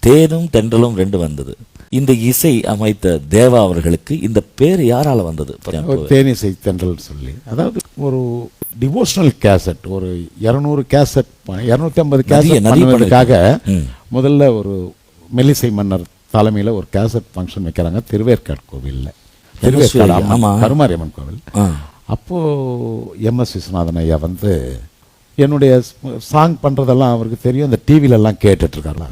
தேனும் தென்றலும் ரெண்டு வந்தது. இந்த இசை அமைத்த தேவா அவர்களுக்கு இந்த பேர் யாரால வந்தது? தேனிசை தென்றல் சொல்லி, அதாவது ஒரு டிவோஷனல் கேசட், ஒரு 200 கேசட் 250 கேசட் பண்ணுவதற்காக முதல்ல ஒரு மெல்லிசை மன்னர் தலைமையில் ஒரு கேசட் ஃபங்க்ஷன் வைக்கிறாங்க திருவேற்காடு கோவிலில், கருமாரியம்மன் கோவில். அப்போது MS விஸ்வநாதன் ஐயா வந்து என்னுடைய சாங் பண்ணுறதெல்லாம் அவருக்கு தெரியும், அந்த டிவிலெல்லாம் கேட்டுட்ருக்காரு.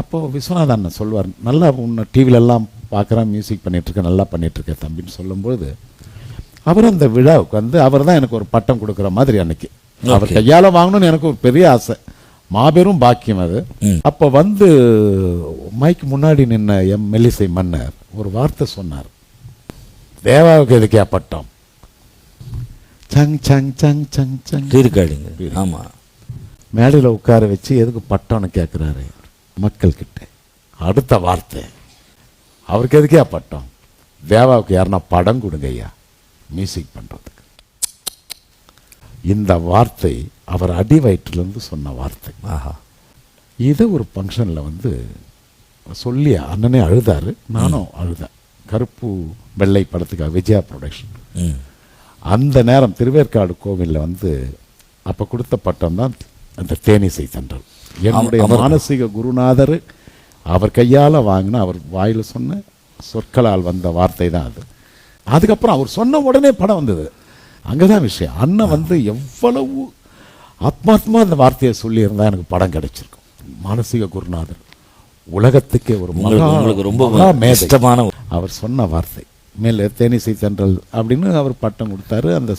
அப்போது விஸ்வநாதன் அண்ணன் சொல்லுவார், நல்லா உன்னை டிவிலெல்லாம் பார்க்குறேன், மியூசிக் பண்ணிகிட்ருக்கேன், நல்லா பண்ணிகிட்ருக்கேன் தம்பின்னு சொல்லும்போது அவர் அந்த விழாவுக்கு வந்து அவர் தான் எனக்கு ஒரு பட்டம் கொடுக்குற மாதிரி அன்னைக்கு அவர் கையால் வாங்கணும்னு எனக்கு ஒரு பெரிய ஆசை, மாபெரும் பாக்கியம் அது. அப்போ வந்து மைக்கு முன்னாடி நின்ன மெல்லிசை மன்னர் ஒரு வார்த்தை சொன்னார், தேவாவுக்கு எதுக்கே பட்டம்? சங் சங் சங் சங் சங் இருக்காடுங்க. ஆமாம், மேடையில் உட்கார வச்சு எதுக்கு பட்டம்னு கேட்குறாரு மக்கள் கிட்ட. அடுத்த வார்த்தை, அவருக்கு எதுக்கே பட்டம்? தேவாவுக்கு யாருன்னா படம் கொடுங்க ஐயா மியூசிக் பண்ணுறதுக்கு. இந்த வார்த்தை அவர் அடி வயிற்றிலிருந்து சொன்ன வார்த்தை. ஆஹா, இதை ஒரு ஃபங்க்ஷனில் வந்து சொல்லி அண்ணனே அழுதாரு, நானும் அழுதேன். கருப்பு வெள்ளை படத்துக்காக விஜயா ப்ரொடக்ஷன். அந்த நேரம் திருவேற்காடு கோவிலில் வந்து அப்போ கொடுத்த பட்டம் தான் அந்த தேனிசை தென்றல். என்னுடைய மானசீக குருநாதர் அவர் கையால் வாங்கின, அவர் வாயில் சொன்ன சொற்களால் வந்த வார்த்தை தான் அது. அதுக்கப்புறம் அவர் சொன்ன உடனே படம் வந்தது. அங்கதான் விஷயம். அண்ணன் வந்து எவ்வளவு ஆத்மாத்மா அந்த வார்த்தையை சொல்லியிருந்தா எனக்கு படம் கிடைச்சிருக்கும். மானசீக குருநாதர் உலகத்துக்கே ஒரு ரொம்ப மேதமான அவர் சொன்ன வார்த்தை மேலே தேனிசை தென்றல் அப்படின்னு அவர் பட்டம் கொடுத்தாரு. அந்த